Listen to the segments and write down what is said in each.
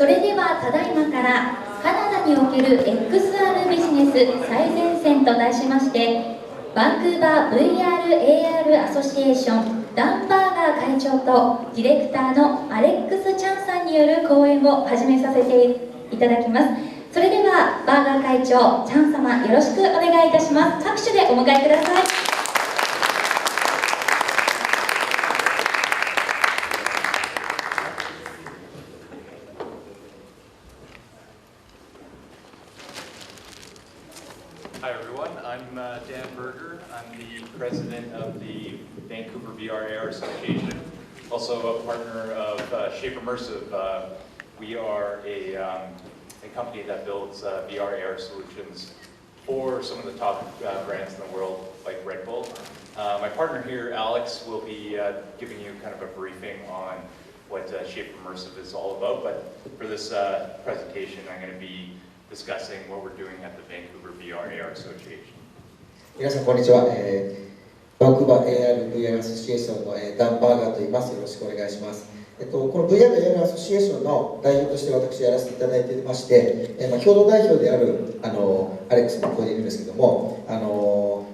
それではただいまからカナダにおける XR ビジネス最前線と題しまして、バンクーバー VR/AR アソシエーションダン・バーガー会長とディレクターのアレックス・チャンさんによる講演を始めさせていただきます。それではバーガー会長、チャン様、よろしくお願いいたします。拍手でお迎えください。Hi everyone, I'm Dan Berger. I'm the president of the Vancouver VR/AR Association, also a partner of Shape Immersive. We are a company that builds VR/AR solutions for some of the top brands in the world, like Red Bull. My partner here, Alex, will be giving you kind of a briefing on what Shape Immersive is all about, but for this presentation I'm going to be discussing what we're doing at the Vancouver VR/AR Association. 皆さんこんにちは。バンクーバー AR/VR アソシエーションのダン・バーガーと言います。よろしくお願いします。この VR/AR アソシエーションの代表として私やらせていただいていまして、共同代表であるアレックスもここにいるんですけども、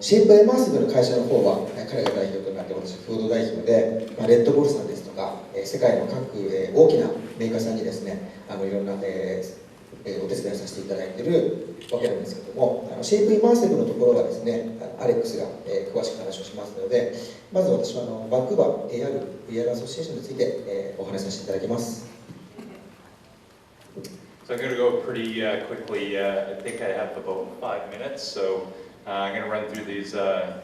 シェイプエマーシブの会社の方は彼が代表となって私は共同代表で、レッドボールさんですとか世界の各大きなメーカーさんにですね、いろんなお手伝いさせていただいているわけなんですけども、シェイプイマーシブのところはですね、アレックスが詳しく話をしますので、まず私はバンクーバー AR/VR アソシエーションについてお話しさせていただきます。So I'm going to go pretty quickly. I think I have about 5 minutes, so I'm going to run through these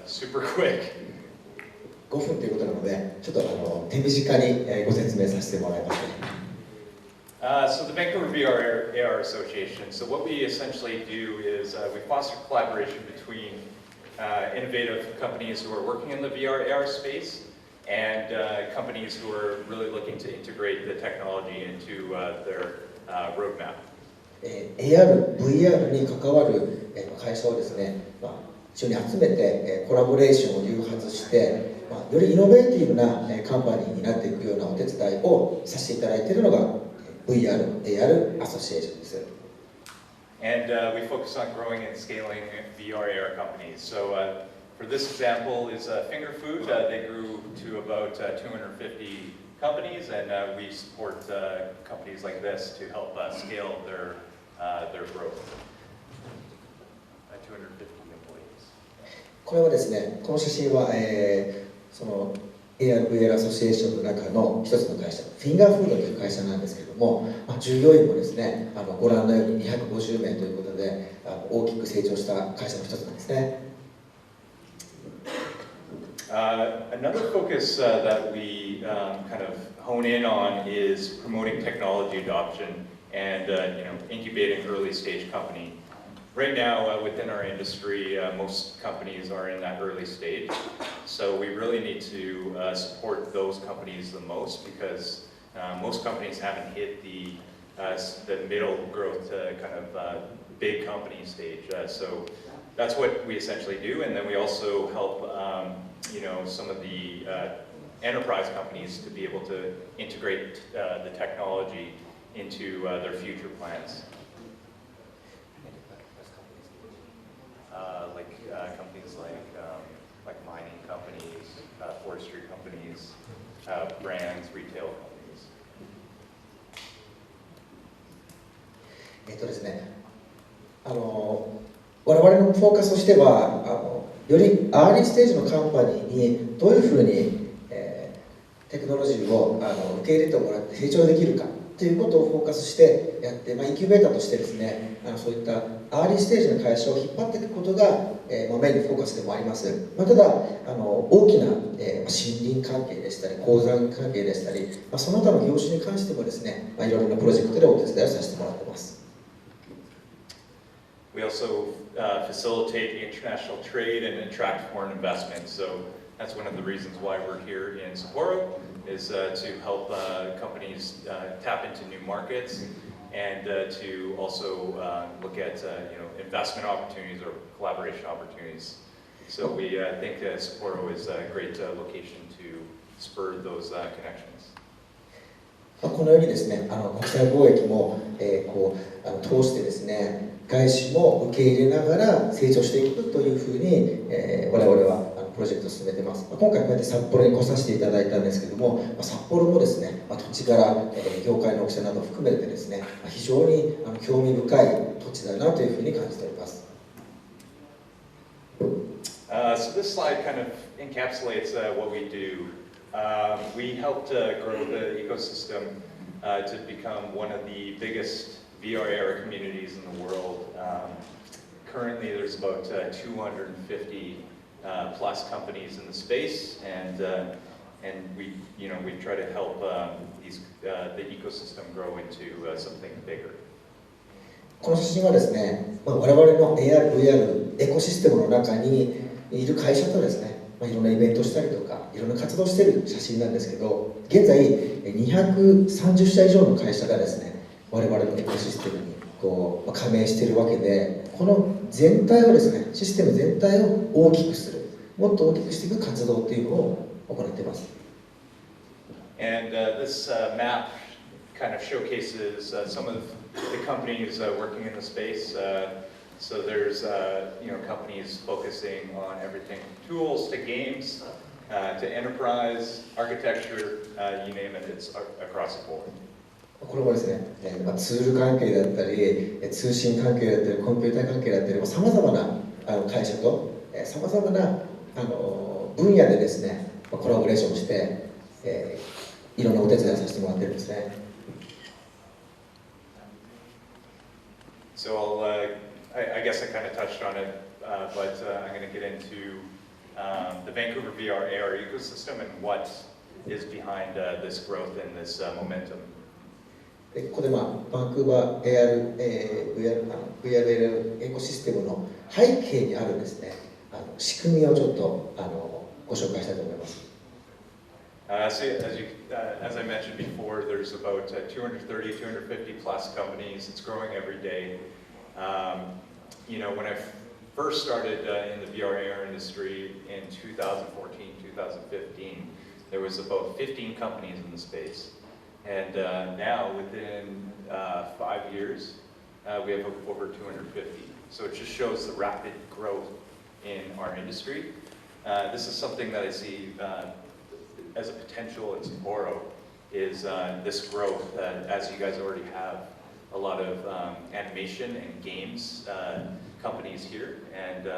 super quick. 5分ということなので、ちょっと手短にご説明させてもらいます。So the Vancouver VR/AR Association, so what we essentially do is we foster collaboration between innovative companies who are working in the VR/AR space and companies who are really looking to integrate the technology into their roadmap. AR、VR に関わる会社をですね、一緒に集めてコラボレーションを誘発して、よりイノベーティブなカンパニーになっていくようなお手伝いをさせていただいているのがVR/AR アソシエーションです。And we focus on growing and scaling VR/AR companies. So for this example is Finger Food. They grew to about 250 companies, and we support companies like this to help scale their growth. 250 employees. これはですね、この写真は、そのAR/VR アソシエーションの中の一つの会社、フィンガーフードという会社なんですけれども、従業員もですね、ご覧のように250名ということで、大きく成長した会社の一つなんですね。Another focus that we kind of hone in on is promoting technology adoption and incubating early stage company. Right now, within our industry, most companies are in that early stage. So we really need to support those companies the most because most companies haven't hit the middle growth kind of big company stage. So that's what we essentially do. And then we also help some of the enterprise companies to be able to integrate the technology into their future plans. Companies like mining companies, forestry companies, brands, retail companies. ですね、我々のフォーカスとしてはよりアーリーステージのカンパニーにどういうふうに、テクノロジーを受け入れてもらって成長できるかということをフォーカスしてやって、インキュベーターとしてですね、そういったアーリーステージの会社を引っ張っていくことが、メインのフォーカスでもあります。ただ大きな、森林関係でしたり鉱山関係でしたり、その他の業種に関してもですね、いろいろなプロジェクトでお手伝いをさせてもらっています。We also facilitate international trade and attract foreign investment. So that's one of the reasons why we're here in Sapporo, is to help companies tap into new markets and to also look at investment opportunities or collaboration opportunities. So we think Sapporo is a great location to spur those connections. このようにですね、国際貿易も、通してですね、外資も受け入れながら成長していくというふうに、我々はプロジェクトを進めてます。今回こうやって札幌に来させていただいたんですけども、札幌もですね、土地柄、業界の大きさなどを含めてですね、非常に興味深い土地だなというふうに感じております。So this slide kind of encapsulates what we do. We helped grow the ecosystem to become one of the biggest VR communities in the world. Currently, there's about 250 plus companies in the space, and we try to help the ecosystem grow into something bigger. この写真はですね、我々の AR、VR エコシステムの中にいる会社とですね、いろんなイベントしたりとか、いろんな活動している写真なんですけど、現在230社以上の会社がですね、我々のエコシステムに加盟しているわけで、この全体をですね、システム全体を大きくする、もっと大きくしていく活動っていうのを行っています。And this map kind of showcases some of the companies working in the space. So there's companies focusing on everything, tools to games, to enterprise, architecture, you name it, it's across the board. これもですね、ツール関係だったり、通信関係だったり、コンピューター関係だったり、さまざまな会社とさまざまな分野でですね、コラボレーションして、いろんなお手伝いさせてもらってるんですね。So I guess I kind of touched on it, but I'm going to get into the Vancouver VR AR ecosystem and what is behind this growth and this momentum. ここでバンクーバー AR、VR エコシステムの背景にあるですね、仕組みをちょっとご紹介したいと思います。As I mentioned before, there's about 230, 250 plus companies. It's growing every day. When I first started in the VR AR industry in 2014, 2015, there was about 15 companies in the space. And now, within 5 years, we have over 250. So it just shows the rapid growth in our industry. This is something that I see as a potential in Sapporo, is this growth, as you guys already have a lot of animation and games companies here, and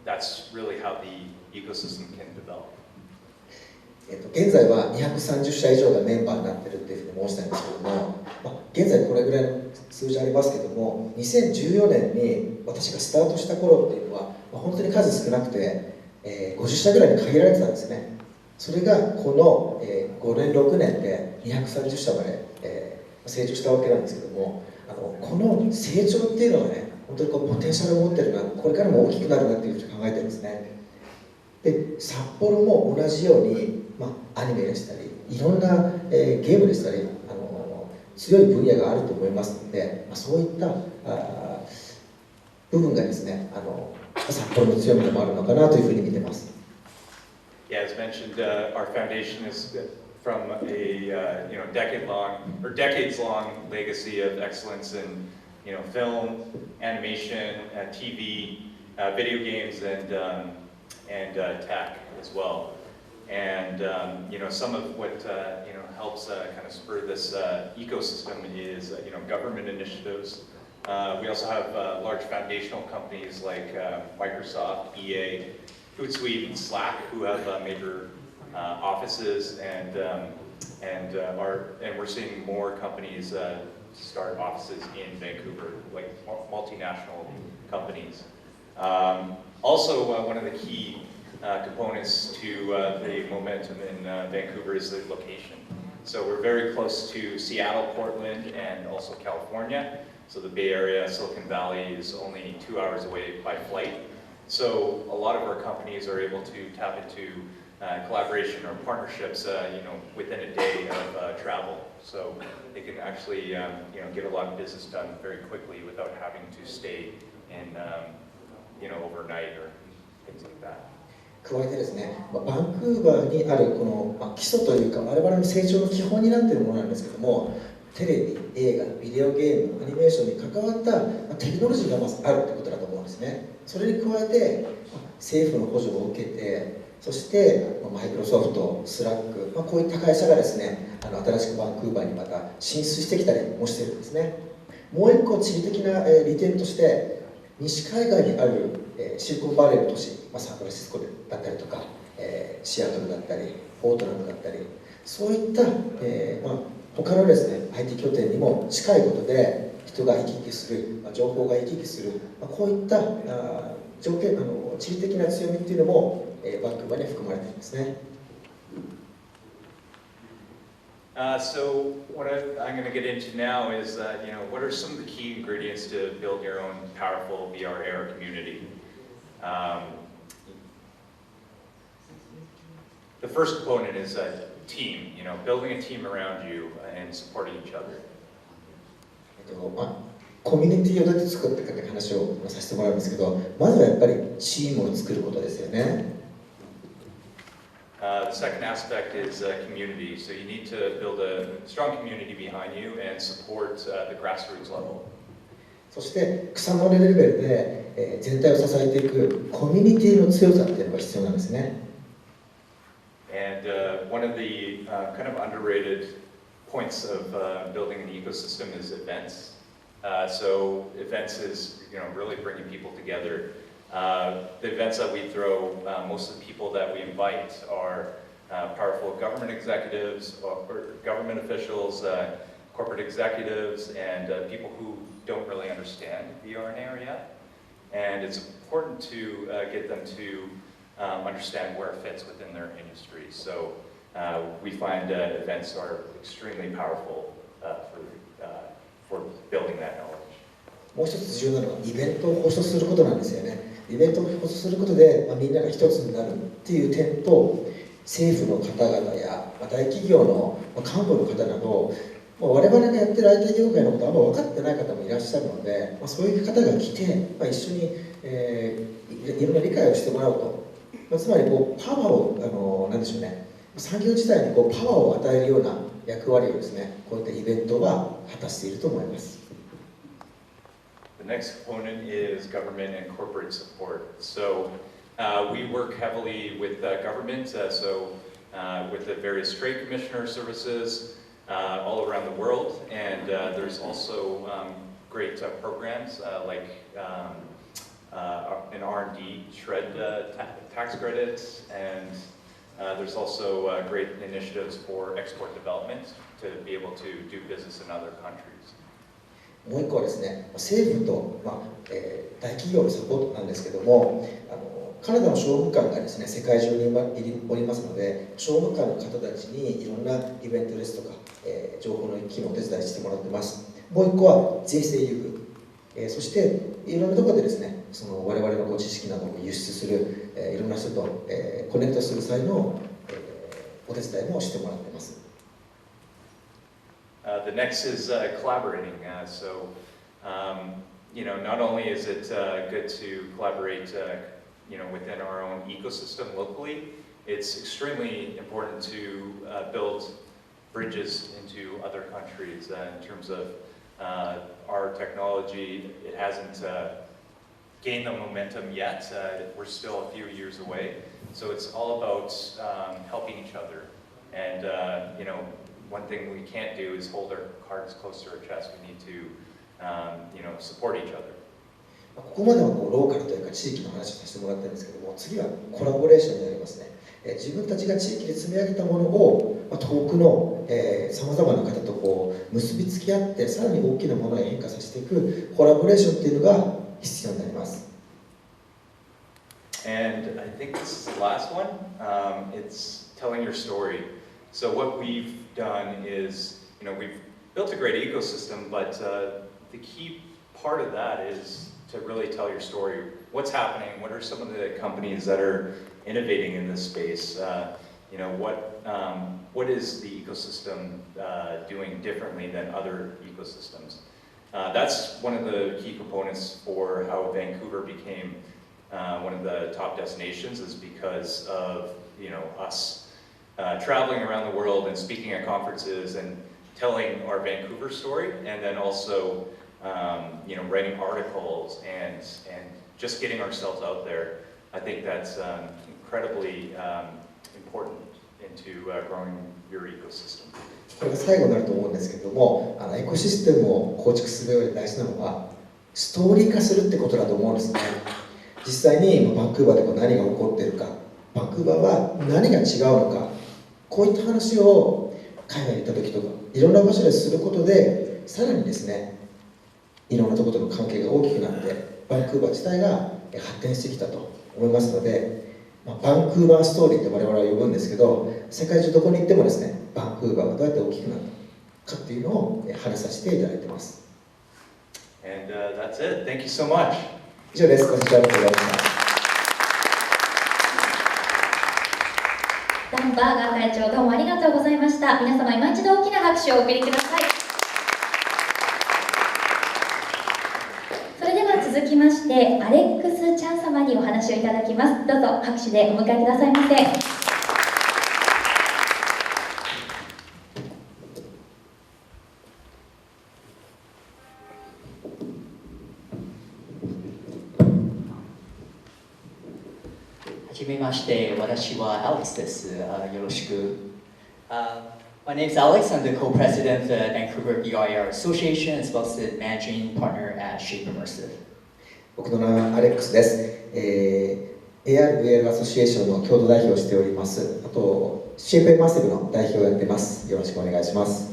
that's really how the ecosystem can develop. 現在は230社以上がメンバーになっているというふうに申したんですけども、現在これぐらいの数字ありますけども、2014年に私がスタートした頃っていうのは、本当に数少なくて、50社ぐらいに限られてたんですね。それがこの5年、6年で230社まで成長したわけなんですけども、この成長っていうのはね、本当にポテンシャルを持ってるな、これからも大きくなるなっていうふうに考えてるんですね。で、札幌も同じように、アニメでしたり、いろんな、ゲームでしたり、強い分野があると思いますので、そういった部分がですね、札幌の強みでもあるのかなというふうに見てます。Yeah, as mentioned, our foundation is from a decades-long legacy of excellence in film, animation, TV, video games, and tech as well. And some of what helps kind of spur this ecosystem is government initiatives. We also have large foundational companies like Microsoft, EA, Hootsuite, and Slack, who have major offices, and we're seeing more companies start offices in Vancouver, like multinational companies. Also, one of the key components to the momentum in Vancouver is the location. So we're very close to Seattle, Portland, and also California. So the Bay Area, Silicon Valley is only 2 hours away by flight. So a lot of our companies are able to tap into collaboration or partnerships, within a day of travel. So they can actually, get a lot of business done very quickly without having to stay in, overnight or things like that. 加えてですね、バンクーバーにあるこの、基礎というか我々の成長の基本になっているものなんですけども、テレビ、映画、ビデオゲーム、アニメーションに関わったテクノロジーがまずあるということだと思うんですね。それに加えて政府の補助を受けて、そしてマイクロソフト、スラック、こういった会社がですね、新しくバンクーバーにまた進出してきたりもしてるんですね。もう一個地理的な利点として、西海岸にあるシリコンバレーの都市、サンフランシスコだったりとか、シアトルだったり、ポートランドだったり、そういった、他のですね、IT 拠点にも近いことで人が行き来する、情報が行き来する、こういった条件、地理的な強みっていうのも、バンクーバーに含まれていますね。So what I'm going to get into now is, what are some of the key ingredients to build your own powerful VR/AR community? The first component is a team, building a team around you and supporting each other. コミュニティをどうやって作っていくかって話をさせてもらうんですけど、まずはやっぱりチームを作ることですよね。The second aspect is community. So you need to build a strong community behind you and support the grassroots level. そして草の根レベルで全体を支えていくコミュニティの強さっていうのが必要なんですね。And one of the kind of underrated points of building an ecosystem is events. So events is really bringing people together. The events that we throw, most of the people that we invite are powerful government executives or government officials, corporate executives, and people who don't really understand VR and AR yet. And it's important to get them to understand where it fits within their industry. So we find events are extremely powerful for building that knowledge. もう一つ重要なのはイベントをホストすることなんですよね。イベントをホストすることで、みんなが一つになるっていう点と、政府の方々や大企業の幹部の方など、我々がやってる IT 業界のことあんま分かってない方もいらっしゃるので、そういう方が来て、一緒に、いろんな理解をしてもらうと、つまりパワーをなんでしょうね、産業自体にパワーを与えるような役割をですね、こういったイベントは果たしていると思います。The next component is government and corporate support. So we work heavily with government, with the various trade commissioner services all around the world, and there's also great programs like an R&D shred tax credits, and there's also great initiatives for export development to be able to do business in other countries. もう一個はですね、政府と、大企業のサポートなんですけども、カナダの商務官がですね、世界中におりますので、商務官の方たちにいろんなイベントですとか、情報の機能をお手伝いしてもらってます。もう一個は税制優遇、そしていろんなところでですね、我々の知識などを輸出する、いろんな人と、コネクトする際の、お手伝いもしてもらってます。The next is collaborating. Not only is it good to collaborate, within our own ecosystem locally, it's extremely important to build bridges into other countries in terms of our technology. It hasn't gained the momentum yet. We're still a few years away. So it's all about helping each other. And, one thing we can't do is hold our cards close to our chest. We need to, support each other. ここまではローカルというか地域の話をさせてもらったんですけども、次はコラボレーションになりますね。自分たちが地域で積み上げたものを遠くのさまざまな方と結びつき合って、さらに大きなものへ変化させていくコラボレーションっていうのが必要になります。And I think this is the last one. It's telling your story. So what we've done is, we've built a great ecosystem, but the key part of that is to really tell your story. What's happening? What are some of the companies that are innovating in this space? What is the ecosystem doing differently than other ecosystems? That's one of the key components for how Vancouver became one of the top destinations is because of us traveling around the world and speaking at conferences and telling our Vancouver story, and then also writing articles and just getting ourselves out there. I think that's incredibly important into growing your ecosystem. これが最後になると思うんですけれども、エコシステムを構築する上で大事なのはストーリー化するってことだと思うんですね。実際にバンクーバーで何が起こっているか、バンクーバーは何が違うのか、こういった話を海外に行った時とかいろんな場所ですることで、さらにですね、いろんなところとの関係が大きくなってバンクーバー自体が発展してきたと思いますので、バンクーバーストーリーって我々は呼ぶんですけど、世界中どこに行ってもですね、バンクーバーがどうやって大きくなったかっていうのを話させていただいてます。And that's it. Thank you so much. 以上です。ご視聴ありがとうございました。ダン・バーガー会長、どうもありがとうございました。皆様、今一度大きな拍手をお送りください。それでは続きまして、アレックス・チャン様にお話をいただきます。どうぞ拍手でお迎えくださいませ。はじめまして、私は Alex です。よろしく。My name is Alex. I'm the co-president of the Vancouver VIR Association as well as the managing partner at Shape Immersive. 僕の名前はアレックスです。AR/VR アソシエーションの共同代表をしております。あと、Shape Immersive の代表をやっています。よろしくお願いします。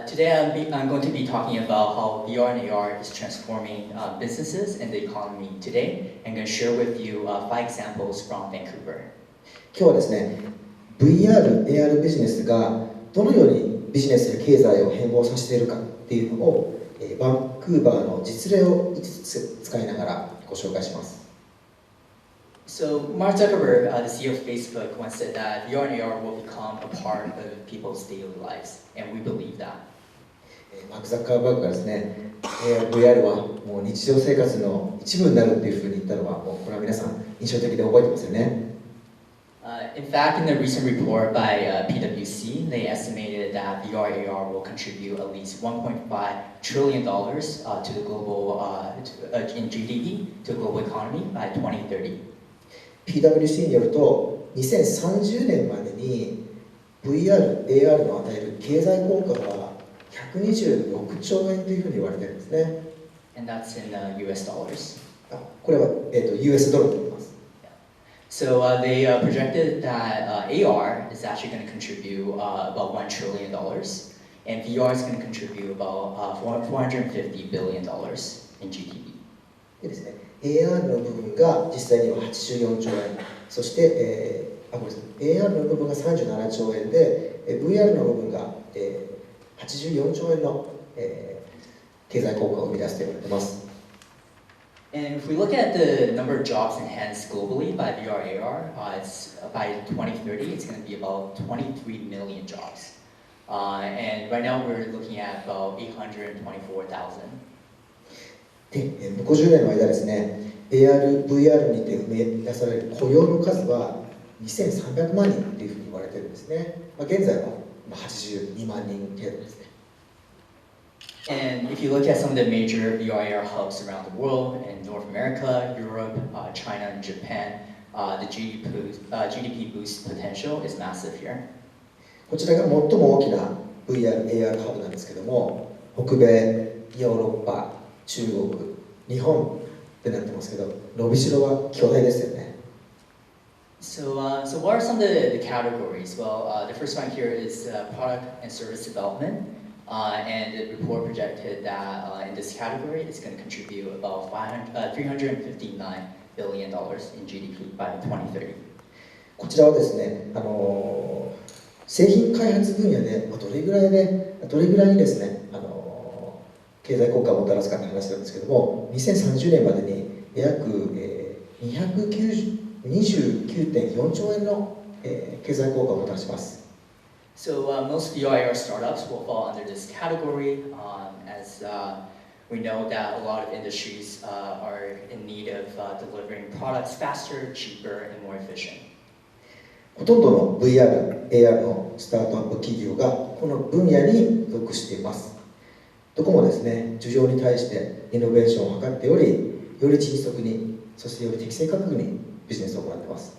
Today I'm going to be talking about how VR and AR is transforming businesses and the economy today. I'm going to share with you 5 examples from Vancouver. 今日はですね、VR/AR ビジネスがどのようにビジネスや経済を変貌させているかっていうのを、バンクーバーの実例を5つ使いながらご紹介します。So Mark Zuckerberg, the CEO of Facebook, once said that VR and AR will become a part of people's daily lives, and we believe that. マーク・ザッカーバーグがですね、AR/VR はもう日常生活の一部になるっていうふうに言ったのは、もうこれは皆さん印象的で覚えてますよね。In fact, in a recent report by PwC, they estimated that VR/AR will contribute at least $1.5 trillion to the global in GDP to the global economy by 2030. PwC によると、2030年までに VR/AR の与える経済効果は126兆円というふうに言われているんですね。And that's in US dollars. これは、US ドルと言います。So they projected that AR is actually going to contribute about $1 trillion, and VR is going to contribute about $450 billion in GDP. でですね、AR の部分が実際には84兆円、そして、ごめんなさい、AR の部分が37兆円で、VR の部分が、84兆円の、経済効果を生み出すと言われています。And if we look at the number of jobs enhanced globally by VR/AR, it's by 2030, it's going to be about 23 million jobs. And right now we're looking at about 824,000. で、向こう10年の間ですね、AR/VR にて生み出される雇用の数は2300万人というふうに言われているんですね。現在は82万人程度ですね。And if you look at some of the major VR/AR hubs around the world, in North America, Europe, China, and Japan, the GDP boost potential is massive here. こちらが最も大きな VR/AR ハブなんですけども、北米、ヨーロッパ、中国、日本ってなってますけど、伸びしろは巨大ですよね。So what are some of the categories? Well, the first one here is product and service development. And the report projected that in this category, it's going to contribute about $359 billion in GDP by 2030. こちらはですね、製品開発分野でどれぐらいにですね、経済効果をもたらすかという話なんですけども、2030年までに約229.4兆円の経済効果をもたらします。So most VR/AR startups will fall under this category. As We know that a lot of industries are in need of delivering products faster, cheaper, and more efficient. ほとんどの VR、AR のスタートアップ企業がこの分野に属しています。どこもですね、需要に対してイノベーションを図っており、より迅速に、そしてより適正価格にビジネスを行っています。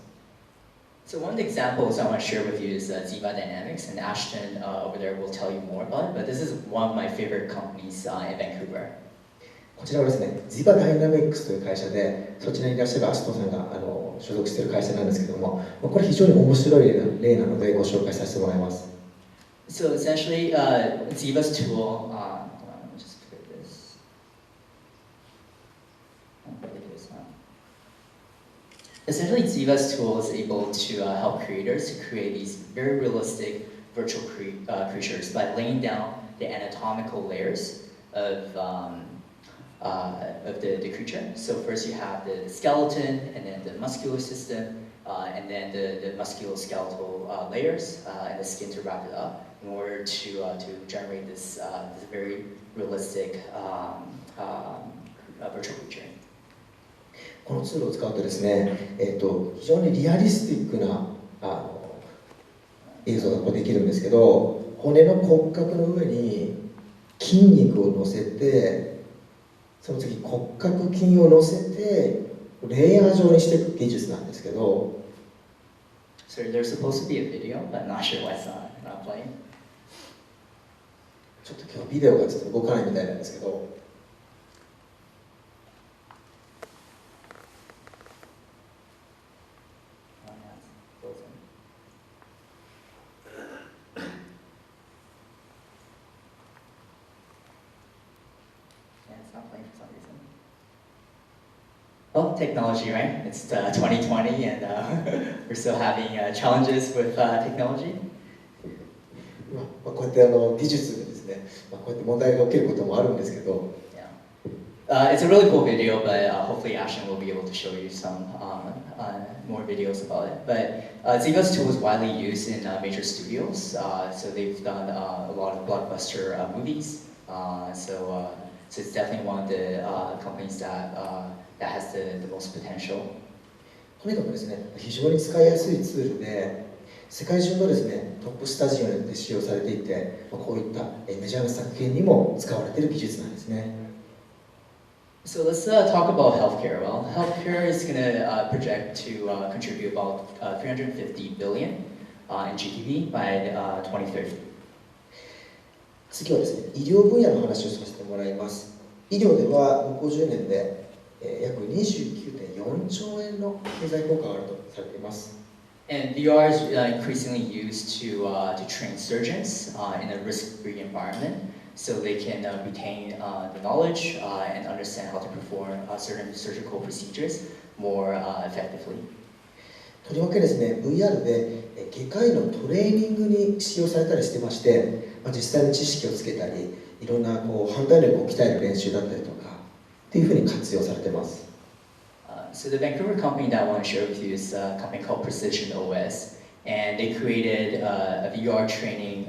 So one of the examples I want to share with you is Ziva Dynamics, and Ashton over there will tell you more about it, but this is one of my favorite companies in Vancouver. こちらはですね、Ziva Dynamics という会社で、そちらにいらっしゃるアシトンさんが所属している会社なんですけども、これ非常に面白い例なのでご紹介させてもらいます。So essentially, Ziva's tool, let me just put this. Essentially, Ziva's tool is able to help creators to create these very realistic virtual creatures by laying down the anatomical layers of the creature. So first you have the skeleton, and then the muscular system, and then the musculoskeletal layers, and the skin to wrap it up in order to generate this very realistic virtual creature. このツールを使うとですね、非常にリアリスティックな映像ができるんですけど、骨の骨格の上に筋肉を乗せて、その次骨格筋を乗せてレイヤー状にしていく技術なんですけど。So there's supposed to be a video, but I'm not sure why it's not playing. ちょっと今日ビデオがちょっと動かないみたいなんですけど。Well, technology, right? It's 2020 and we're still having challenges with technology. こうやって技術でですね、こうやって問題が起きることもあるんですけど。It's a really cool video, but hopefully Ashton will be able to show you some more videos about it. But Ziva's tool is widely used in major studios, so they've done a lot of blockbuster movies. So it's definitely one of the companies that has the most potential. とにかくですね、非常に使いやすいツールで、世界中のですね、トップスタジオで使用されていて、こういったメジャーな作品にも使われている技術なんですね。So let's talk about healthcare. Well, healthcare is going to project to contribute about 350 billion in GDP by 2030. 次はですね、医療分野の話をさせてもらいます。医療では向こう10年で約 29.4 兆円の経済効果があるとされています。And VR is increasingly used to train surgeons in a risk-free environment, so they can retain the knowledge and understand how to perform certain surgical procedures more effectively. とりわけですね、VR で外科医のトレーニングに使用されたりしてまして、実際に知識をつけたり、いろんな判断力を鍛える練習だったりとかっていうふうに活用されています。So the Vancouver company that I want to share with you is a company called Precision OS, and they created a VR training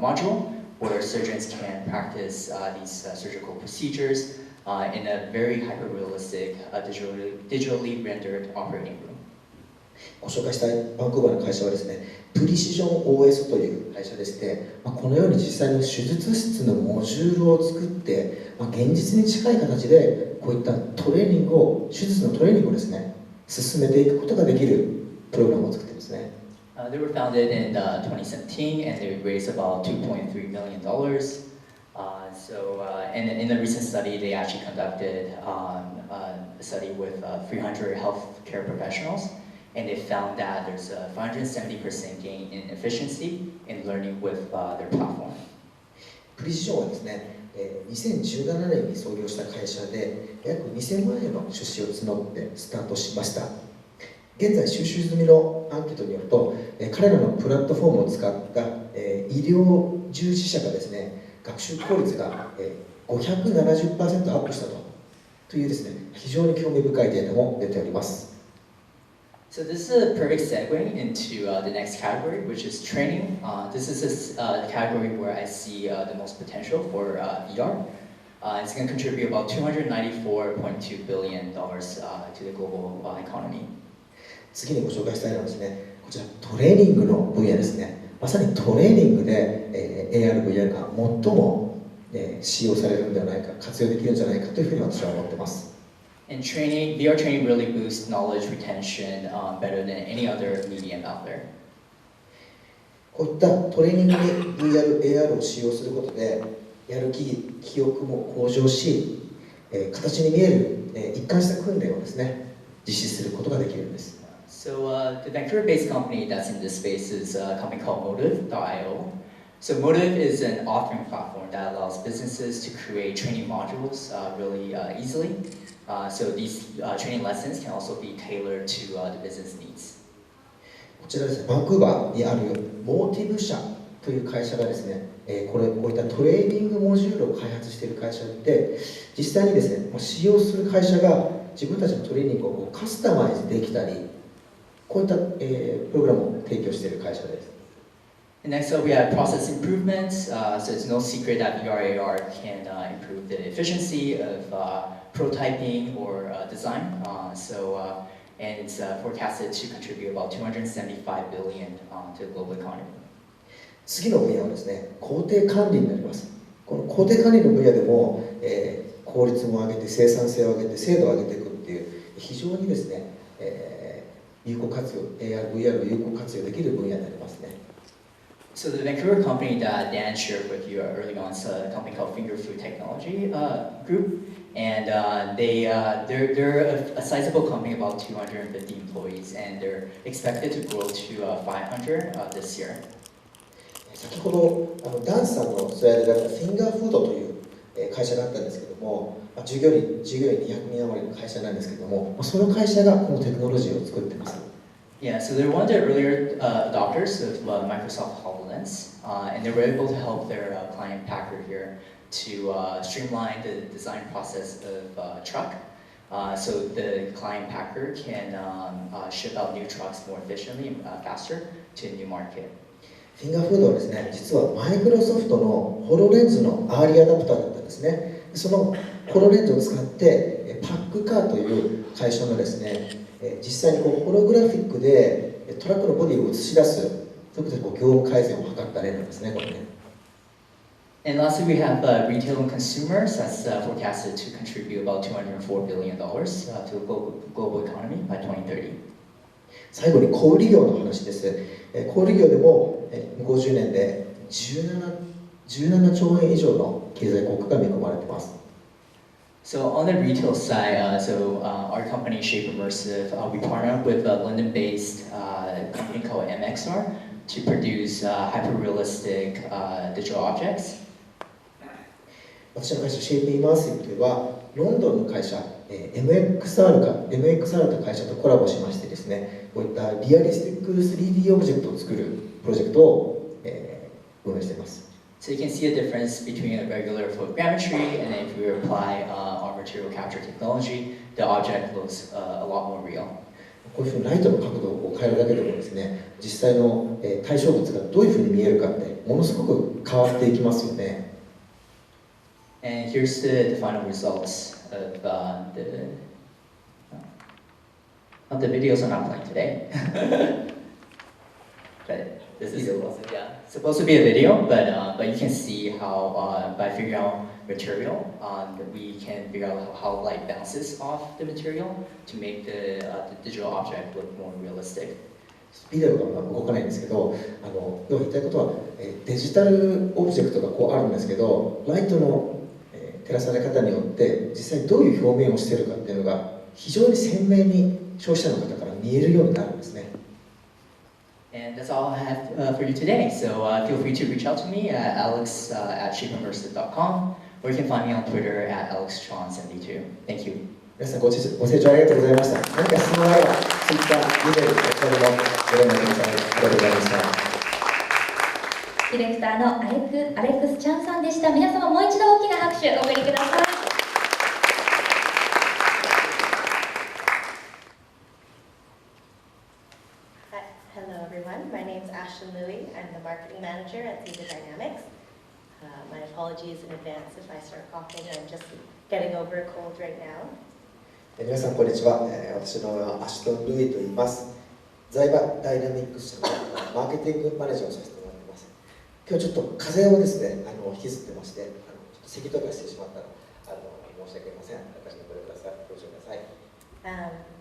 module where surgeons can practice these surgical procedures in a very hyper-realistic, digitally rendered operating room. ご紹介したいバンクーバーの会社はですね、プリシジョン OS という会社でして、このように実際の手術室のモジュールを作って、現実に近い形でこういったトレーニングを、手術のトレーニングをですね、進めていくことができるプログラムを作っていますね。They were founded in 2017 and they raised about $2.3 million. And in a recent study, they actually conducted a study with 300 healthcare professionals, and they found that there's a 570% gain in efficiency in learning with their platform. プリシジョンはですね、2017年に創業した会社で約2000万円の出資を募ってスタートしました。現在収集済みのアンケートによると、彼らのプラットフォームを使った医療従事者がですね、学習効率が 570% アップしたというですね、非常に興味深いデータも出ております。So this is a perfect segue into the next category, which is training. This is a category where I see the most potential for VR. It's going to contribute about $294.2 billion to the global economy. 次にご紹介したいのはですね、こちらトレーニングの分野ですね。まさにトレーニングで、AR、VR が最も、使用されるんではないか、活用できるんじゃないかというふうに私は思っています。And training, VR training really boosts knowledge retention better than any other medium out there. こういったトレーニングに VR、AR を使用することで、やる気、記憶も向上し、形に見える、一貫した訓練をですね、実施することができるんです。So the Vancouver-based company that's in this space is a company called Motive.io. So Motive is an authoring platform that allows businesses to create training modules really easily. So these training lessons can also be tailored to the business needs. こちらですね、バンクーバーにあるモーティブ社という会社がですね、こういったトレーニングモジュールを開発している会社で、実際にですね、使用する会社が自分たちのトレーニングをカスタマイズできたり、こういった、プログラムを提供している会社です。And next up, we have process improvements. So it's no secret that VR/AR can improve the efficiency of prototyping or design. And it's forecasted to contribute about $275 billion to the global economy. 次の分野はですね、工程管理になります。この工程管理の分野でも、効率も上げて、生産性を上げて、精度を上げていくっていう、非常にですね、有効活用、AR、VR を有効活用できる分野になりますね。So the Vancouver company that Dan shared with you early on is a company called Finger Food Technology Group, and they're a sizable company, about 250 employees, and they're expected to grow to 500 this year. 先ほどダンスさんのスライドであったフィンガーフードという会社があったんですけども、従業員200人余りの会社なんですけども、その会社がこのテクノロジーを作っています。Yeah, so they're one of the earlier adopters of Microsoft HoloLens, and they were able to help their client Packer here to streamline the design process of a truck, so the client Packer can ship out new trucks more efficiently and faster to a new market. フィンガーフードはですね、実はマイクロソフトのホロレンズのアーリーアダプターだったんですね。そのホロレンズを使ってパックカーという会社のですね、実際にホログラフィックでトラックのボディを映し出す、そういうことで業務改善を図った例なんですね、これね。And lastly, we have retail and consumers that's forecasted to contribute about $204 billion to the global economy by 2030. 最後に小売業の話です。小売業でも50年で17兆円以上の経済効果が見込まれています。So on the retail side, our company Shape Immersive, we partner up with a London-based company called xR to produce hyper-realistic digital objects. 私の会社シェイプイマーシブではロンドンの会社、MXR という会社とコラボしましてですね、こういったリアリスティック 3D オブジェクトを作るプロジェクトを、運営しています。So you can see a difference between a regular photogrammetry and if we apply our material capture technology, the object looks a lot more real. こういうふうにライトの角度を変えるだけでもですね、実際の対象物がどういうふうに見えるかってものすごく変わっていきますよね。And here's the final results of the videos are not playing today. But this is supposed to be a video, but you can see how by figuring out material, we can figure out how light bounces off the material to make the digital object look more realistic. ビデオが動かないんですけど、要は言いたいことは、デジタルオブジェクトがこうあるんですけど、ライトの照らされ方によって実際どういう表現をしているかっていうのが非常に鮮明に消費者の方から見えるようになるんですね。And that's all I have for you today. So feel free to reach out to me at alex@shapeimmersive.com, or you can find me on Twitter at alextron72. Thank you. 皆さんご清聴ありがとうございました。何か質問があれば、Twitter、E-mail、こちらでもご連絡ください。ありがとうございました。ディレクターのアレックス・チャンさんでした。皆様もう一度大きな拍手お送りください。Hello everyone, my name is Ashlyn Louie. I'm the marketing manager at Zeta Dynamics. My apologies in advance if I start coughing. I'm just getting over a cold right now. 皆さんこんにちは。私の名はアシュトン・ルイと言います。在場ダイナミックス社のマーケティングマネージャーをさせてもらっています。今日ちょっと風邪をですね、引きずってまして、咳とかしてしまったら申し訳ありません。私にご了承ください。ご了承ください。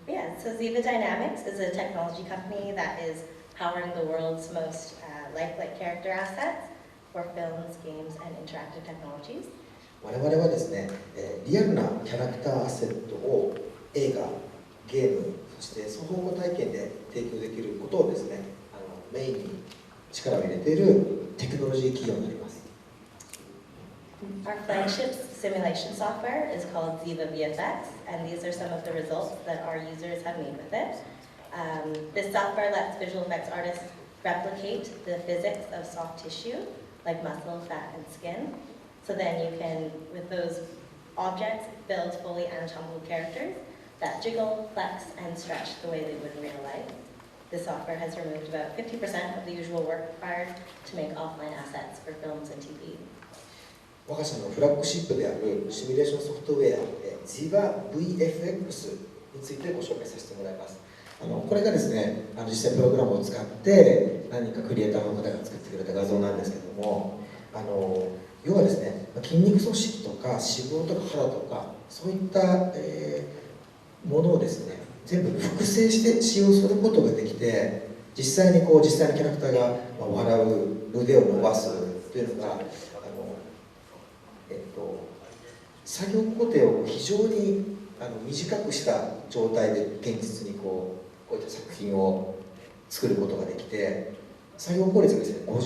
Yeah, so Ziva Dynamics is a technology company that is powering the world's most lifelike character assets for films, games, and interactive technologies. 我々はですね、リアルなキャラクターアセットを映画、ゲーム、そして双方向体験で提供できることをですね、メインに力を入れているテクノロジー企業になります。Our flagship simulation software is called Ziva VFX, and these are some of the results that our users have made with it. This software lets visual effects artists replicate the physics of soft tissue, like muscle, fat, and skin. So then you can, with those objects, build fully anatomical characters that jiggle, flex, and stretch the way they would in real life. This software has removed about 50% of the usual work required to make offline assets for films and TV. 我が社のフラッグシップであるシミュレーションソフトウェア Ziva VFX についてご紹介させてもらいます。これがですね、実際プログラムを使って何かクリエイターの方が作ってくれた画像なんですけども、要はですね、筋肉組織とか脂肪とか肌とかそういった、ものをですね、全部複製して使用することができて、実際に実際のキャラクターが笑う、腕を伸ばすというのが作業工程を非常に短くした状態で現実にこういった作品を作ることができて、作業効率がですね、今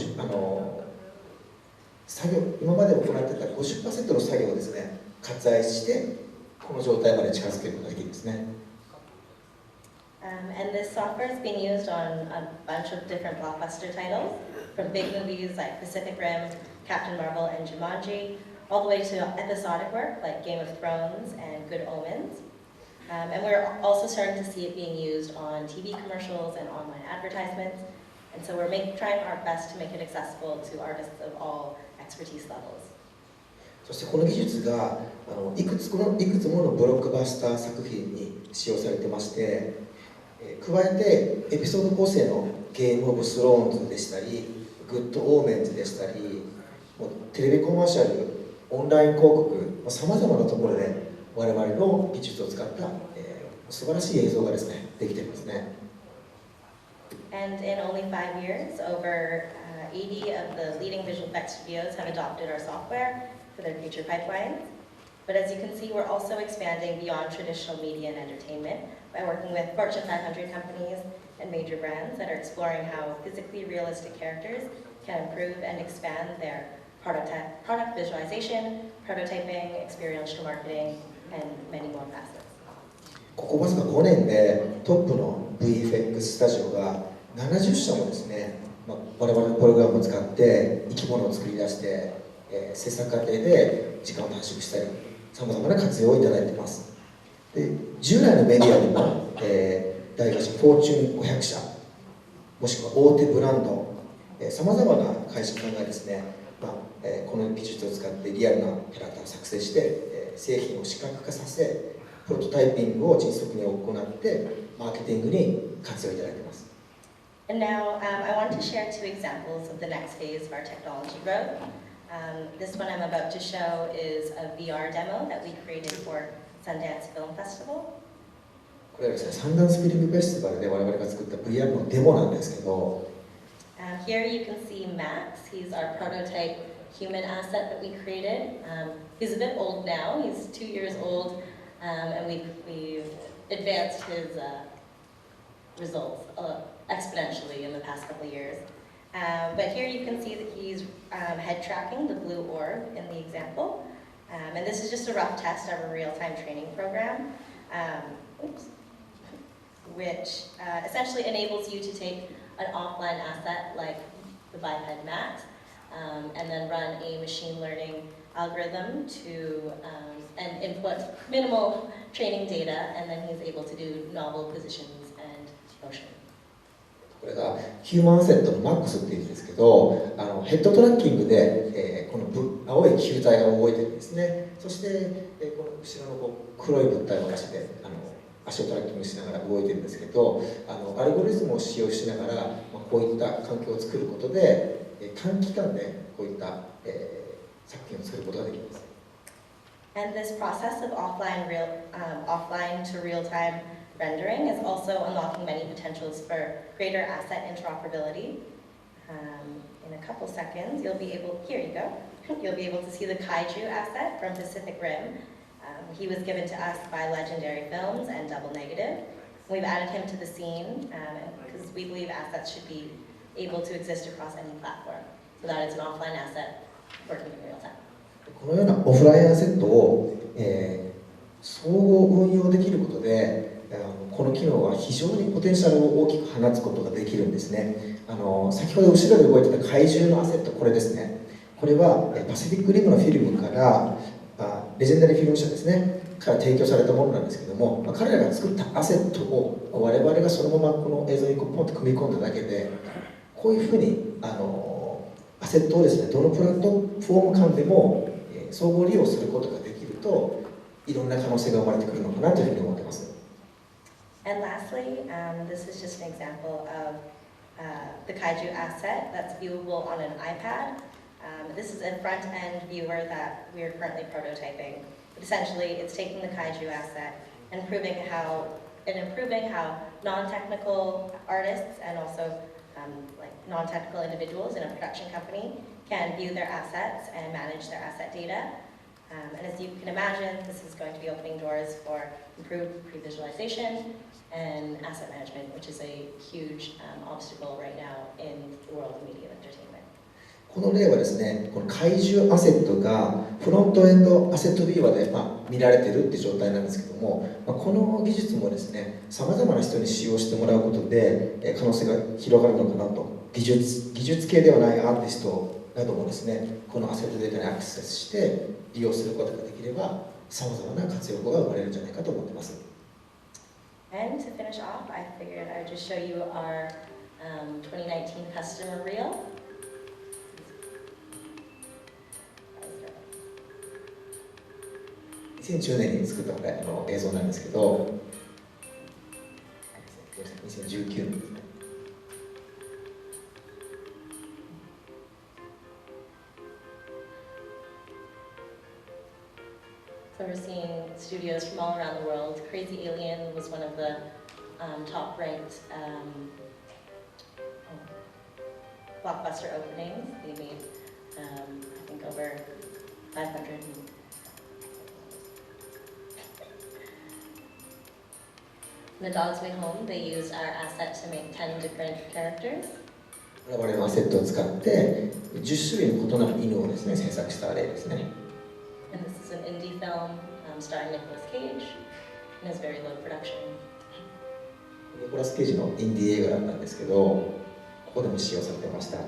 まで行ってた 50% の作業をですね、割愛してこの状態まで近づけることができるんですね。And this software has been used on a bunch of different blockbuster titles, from big movies like Pacific Rim, Captain Marvel, and Jumanji, all the way to episodic work like Game of Thrones and Good Omens. And we're also starting to see it being used on TV commercials and online advertisements. And so we're trying our best to make it accessible to artists of all expertise levels. そしてこの技術がいくつものブロックバスター作品に使用されてまして、加えてエピソード構成のゲームオブスローンズでしたり、グッドオーメンズでしたり、テレビコマーシャル、オンライン広告、さまざまなところで我々の技術を使った、素晴らしい映像がですね、できていますね。And in only 5 years, over 80 of the leading visual effects studios have adopted our software for their future pipelines. But as you can see, we're also expanding beyond traditional media and entertainment by working with Fortune 500 companies and major brands that are exploring how physically realistic characters can improve and expand their product visualization, prototyping, experiential marketing, and many more facets. ここわずか5年でトップの VFX スタジオが70社もですね、我々のプログラムを使って生き物を作り出して、制作過程で時間を短縮したり、さまざまな活用をいただいています。で、従来のメディアでも、大会社フォーチュン500社、もしくは大手ブランド、さまざまな会社さんがですね、この技術を使ってリアルなキャラクターを作成して、製品を視覚化させ、プロトタイピングを迅速に行ってマーケティングに活用いただいています。And now I want to share 2 examples of the next phase of our technology growth. This one I'm about to show is a VR demo that we created for Sundance Film Festival. これはですね、サンダンスフィルムフェスティバルで我々が作った VR のデモなんですけど、Here you can see Max. He's our prototype human asset that we created. He's a bit old now. He's 2 years old, and we've advanced his results exponentially in the past couple of years. But here you can see that he's head tracking the blue orb in the example. And this is just a rough test of a real-time training program, which essentially enables you to take an offline asset like the biped Max, and then run a machine learning algorithm to and input minimal training data, and then he's able to do novel positions and motion. これがヒューマンアセットのマックスっていうんですけど、ヘッドトラッキングで、この青い球体が動いてるんですね。そして、この後ろの黒い物体の足で足をトラッキングしながら動いてるんですけど、アルゴリズムを使用しながら、こういった環境を作ることで短期間でこういった、作品を作ることができます。And this process of offline to real-time rendering is also unlocking many potentials for greater asset interoperability. In a couple seconds, you'll be able to see the kaiju asset from Pacific Rim. He was given to us by Legendary Films and Double Negative. We've added him to the scene because we believe assets should be able to exist across any platform. So that is an offline asset working in real time. このようなオフラインアセットを、総合運用できることで、この機能は非常にポテンシャルを大きく放つことができるんですね。先ほど後ろで動いてた怪獣のアセット、これですね。これはパシフィックリムのフィルムからレジェンダリーフィルム社ですねから提供されたものなんですけども、彼らが作ったアセットを我々がそのままこの映像にポンと組み込んだだけで、こういうふうにアセットをですね、どのプラットフォーム間でも総合利用することができると、いろんな可能性が生まれてくるのかなというふうに思っています。And lastly, this is just an example of the kaiju asset that's viewable on an iPad. This is a front-end viewer that we are currently prototyping. But essentially, it's taking the kaiju asset and improving how non-technical artists and also like non-technical individuals in a production company can view their assets and manage their asset data. And as you can imagine, this is going to be opening doors for improved pre-visualization and asset management, which is a huge obstacle right now in the world of media and entertainment. この例はですね、この怪獣アセットがフロントエンドアセットビューアーで、見られているっていう状態なんですけども、この技術もですね、さまざまな人に使用してもらうことで可能性が広がるのかなと。技術系ではないアーティストなどもですね、このアセットデータにアクセスして利用することができれば、さまざまな活用法が生まれるんじゃないかと思っています。And to finish off, I figured I would just show you our 2019 customer reel. 2010年に作った映像なんですけど、2019年ですね。So we're seeing studios from all around the world. Crazy Alien was one of the top-ranked blockbuster openings. They made, I think, over 500. In The Dog's Way Home, they used our asset to make 10 different characters. 我々のアセットを使って10種類の異なる犬をですね、制作した例ですね。And this is an indie film starring Nicolas Cage, and it's very low production. ニコラス・ケイジのインディー映画だったんですけど、ここでも使用されてました。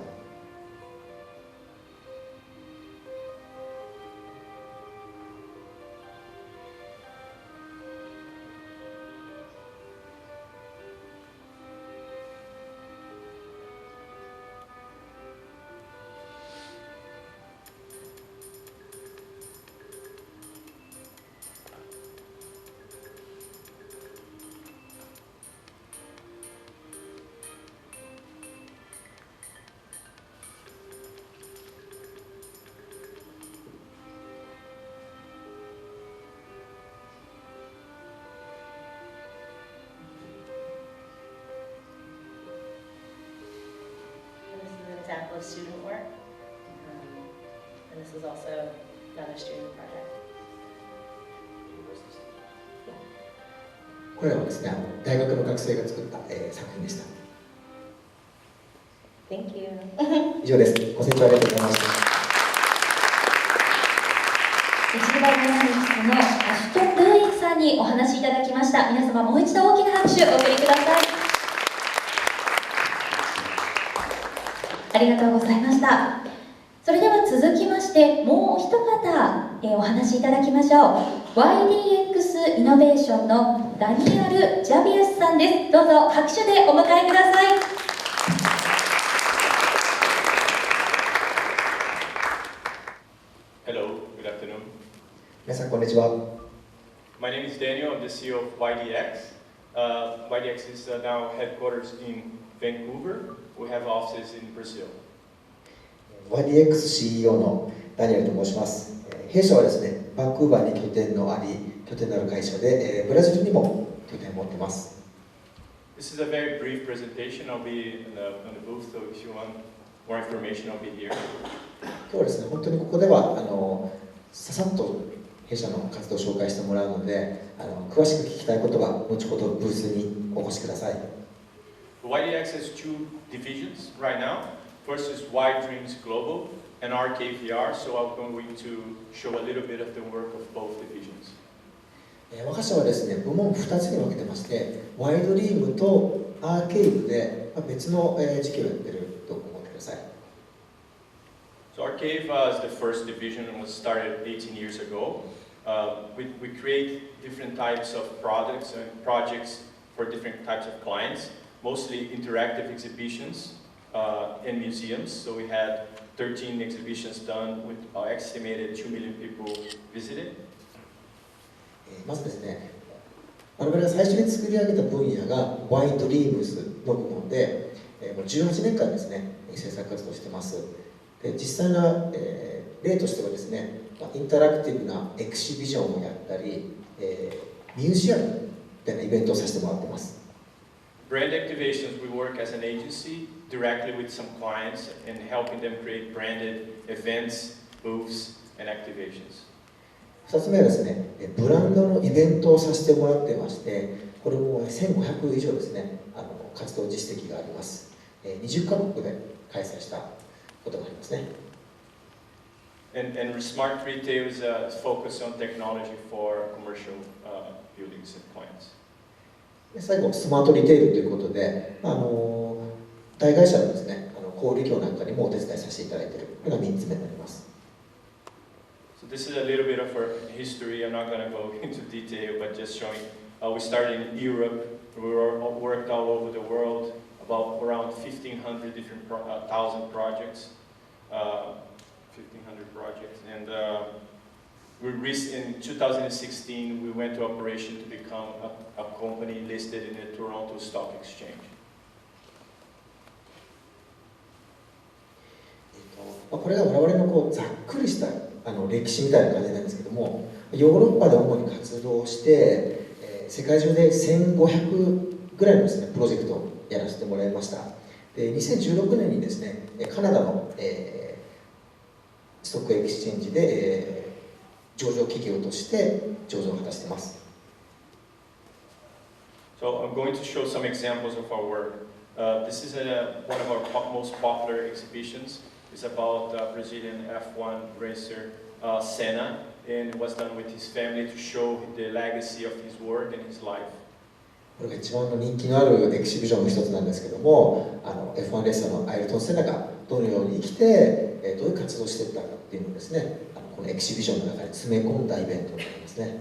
Example of student work, and this is also another student project. これはですね、大学の学生が作った、作品でした。Thank you. 以上です。ご清聴ありがとうございました。1代アナリストのアシュトン・ルーインさんにお話しいただきました。皆様もう一度大きな拍手をお送りください。ありがとうございました。それでは続きましてもう一方、お話しいただきましょう。 YDX イノベーションのダニアル・ジャビアスさんです。どうぞ拍手でお迎えください。皆さんこんにちは。 My name is Daniel. I'm the CEO of YDX. YDX is now headquarters in Vancouver. We have offices in Brazil. YDX CEO のダニエルと申します。弊社はですね、バンクーバーに拠点のある会社で、ブラジルにも拠点を持っています。This is a very brief presentation. I'll be in the booth, so if you want more information, I'll be here. 今日はですね、本当にここではささっと弊社の活動を紹介してもらうので、詳しく聞きたいことは後ほどブースにお越しください。YDX has two divisions right now. First is Y Dreams Global and RKVR, so I'm going to show a little bit of the work of both divisions. 我が社はですね、部門2つに分けてまして、ワイドリームとアーケイブで別の事業をやっていると思ってください。So Arcave is the first division and was started 18 years ago. We create different types of products and projects for different types of clients, mostly interactive exhibitions in museums. So we had 13 exhibitions done with estimated 2 million people visited. まずですね、我々が最初に作り上げた分野がワイドリームスの部門で、もう18年間ですね、制作活動しています。で実際の、例としてはですね、インタラクティブなエクシビジョンをやったり、ミュージアムみたいなイベントをさせてもらっています。Brand activations, we work as an agency directly with some clients and helping them create branded events, booths, and activations. 2つ目はですね、ブランドのイベントをさせてもらっていまして、これも1500以上ですね、活動実績があります。20カ国で開催したことがありますね。And Smart Retail is focused on technology for commercial buildings and clients. 最後、スマートリテールということで、大会社のですね、小売業なんかにもお手伝いさせていただいているのが3つ目になります。So this is a little bit of our history. I'm not going to go into detail, but just showing we started in Europe. We worked all over the world, about around 1,500 different thousand projects, 1,500 projects, and in 2016 we went to operation to become a company listed in the Toronto Stock Exchange. これが我々のざっくりした歴史みたいな感じなんですけども、ヨーロッパで主に活動して、世界中で1500ぐらいのですね、プロジェクトをやらせてもらいました。で2016年にですね、カナダの、ストックエクスチェンジで、上場企業として上場を果たしています。So I'm going to show some examples of our work. This is one of our most popular exhibitions. It's about Brazilian F1 racer Senna, and it was done with his family to show the legacy of his work and his life. これが一番の人気のあるエキシビジョンの一つなんですけども、F1 レーサーのアイルトン・セナがどのように生きて、どういう活動をしていったかっていうのをですね、このエキシビジョンの中に詰め込んだイベントになりますね。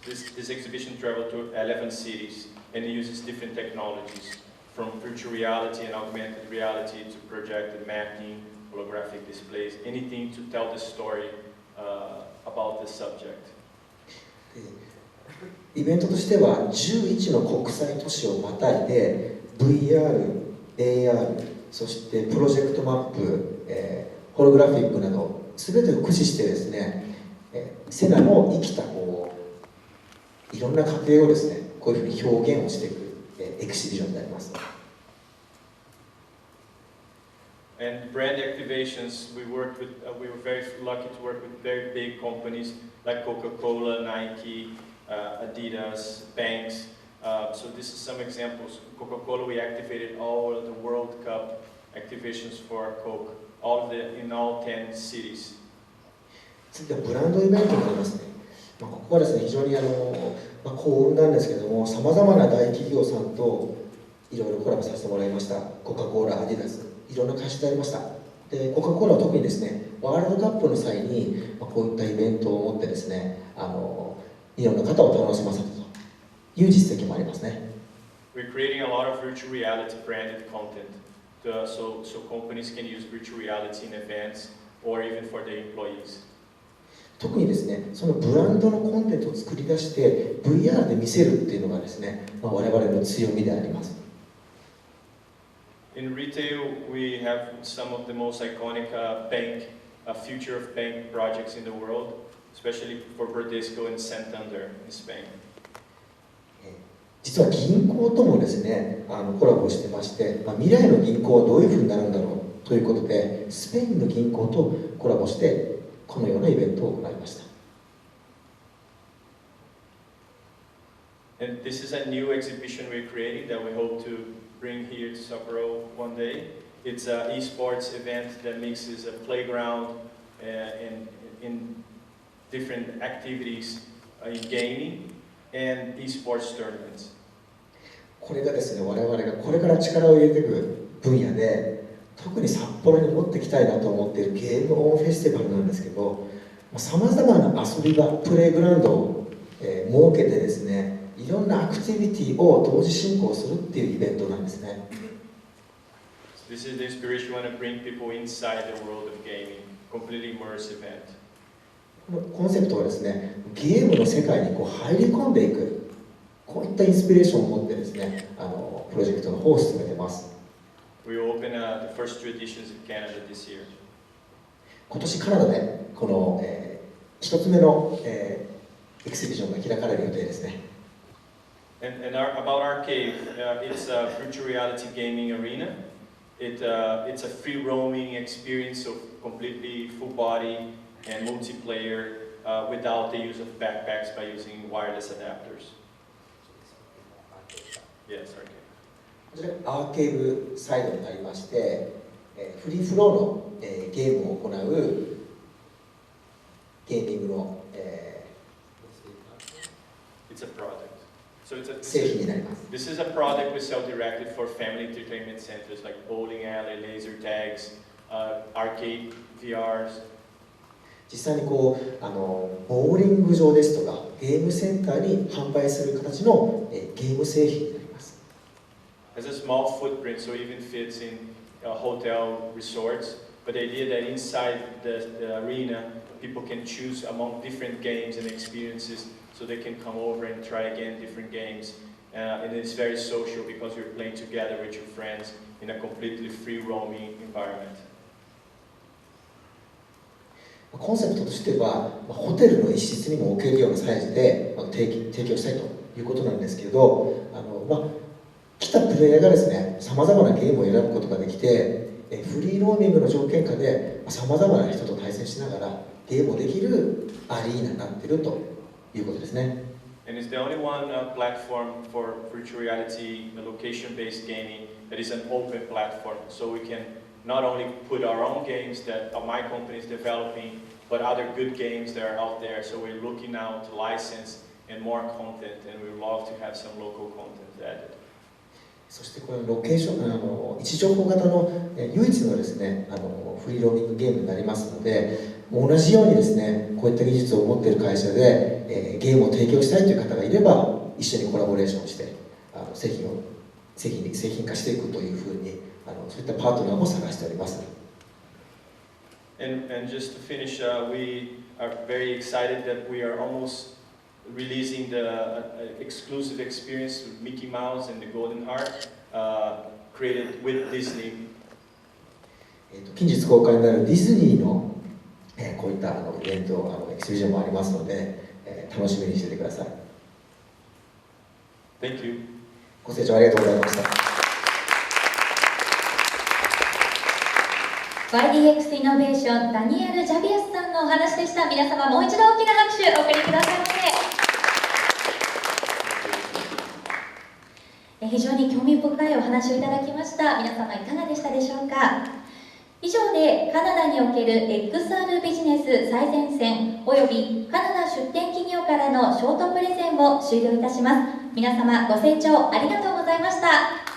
This exhibition traveled to 11 cities and it uses different technologies from virtual reality and augmented reality to projected mapping, holographic displays, anything to tell the story about the subject. イベントとしては11の国際都市をまたいで VR、AR、そしてプロジェクトマップ、ホログラフィックなど全てを駆使してですね、セナの生きたいろんな過程をですね、こういうふうに表現をしていく、エキシビジョンになります。And brand activations, we were very lucky to work with very big companies like Coca-Cola, Nike, Adidas, banks. So this is some examples. Coca-Cola, we activated all of the World Cup activations for Coke, in all 10 cities. 次はブランドイベントになりますね。ここはですね、非常に幸運なんですけども、さまざまな大企業さんといろいろコラボさせてもらいました。コカ・コーラ、アディダス、いろんな会社でありました。で、コカ・コーラは特にですね、ワールドカップの際に、こういったイベントを持ってですね、いろんな方を楽しませたという実績もありますね。We're creating a lot of virtual reality branded content, so companies can use virtual reality in events or even for their employees. 特にですね、そのブランドのコンテンツを作り出して VR で見せるっていうのがですね、我々の強みであります。In retail, we have some of the most iconic future of bank projects in the world, especially for Bradesco and Santander in Spain. 実は銀行ともですね、コラボしてまして、未来の銀行はどういうふうになるんだろうということで、スペインの銀行とコラボしてこのようなイベントを行いました。And this is a new exhibition we're creating that we hope to bring here to Sapporo one day. It's an esports event that mixes a playground and in different activities in gaming and esports tournaments. これがですね、我々がこれから力を入れていく分野で、特に札幌に持ってきたいなと思っているゲームオンフェスティバルなんですけど、さまざまな遊び場、プレイグラウンドを、設けてですね、いろんなアクティビティを同時進行するっていうイベントなんですね。This is the inspiration we want to bring people inside the world of gaming, completely immersive event. このコンセプトはですね、ゲームの世界に入り込んでいく、こういったインスピレーションを持ってですね、プロジェクトの方を進めています。We will open the first two editions in Canada this year. 今年カナダでこの、一つ目の、エキシビジョンが開かれる予定ですね。And about our cave, it's a virtual reality gaming arena. It's a free roaming experience of completely full body and multiplayer without the use of backpacks by using wireless adapters. Yes, arcade. こちらアーケーブサイドになりまして、フリーフローの、ゲームを行うゲーミングの、It's a product. So it's a 製品になります。 This is a product we sell directly for family entertainment centers like bowling alley, laser tags, arcade VRs. 実際にボーリング場ですとかゲームセンターに販売する形の、ゲーム製品になります。Has a small footprint, so it even fits in hotel resorts. But the idea that inside the arena, people can choose among different games and experiences, so they can come over and try again different games. And it's very social because you're playing together with your friends in a completely free roaming environment. コンセプトとしては、ホテルの一室にも置けるようなサイズで提供したいということなんですけど、来たプレイヤーがですね、さまざまなゲームを選ぶことができて、フリーローミングの条件下でさまざまな人と対戦しながらゲームをできるアリーナになっているということですね。And it's the only one platform for virtual reality, location-based gaming that is an open platform, so we can not only put our own games that my company is developing, but other good games that are out there. So we're looking now to license and more content, and we would love to have some local content added. そしてこのロケーション位置情報型の唯一のですねフリーローミングゲームになりますので、同じようにですねこういった技術を持っている会社で、ゲームを提供したいという方がいれば一緒にコラボレーションして製品化していくというふうにそういったパートナーも探しております。And just to finish, we are very excited that we are almost releasing the exclusive experience with Mickey Mouse and the Golden Heart, created with Disney. 近日公開になるディズニーの、こういったイベントエキシビジョンもありますので、楽しみにしていてください。Thank you. ご清聴ありがとうございました。YDX イノベーションダニエル・ジャビアスさんのお話でした。皆様もう一度大きな拍手お送りくださいませ。非常に興味深いお話をいただきました。皆様いかがでしたでしょうか。以上でカナダにおける xR ビジネス最前線およびカナダ出展企業からのショートプレゼンを終了いたします。皆様ご清聴ありがとうございました。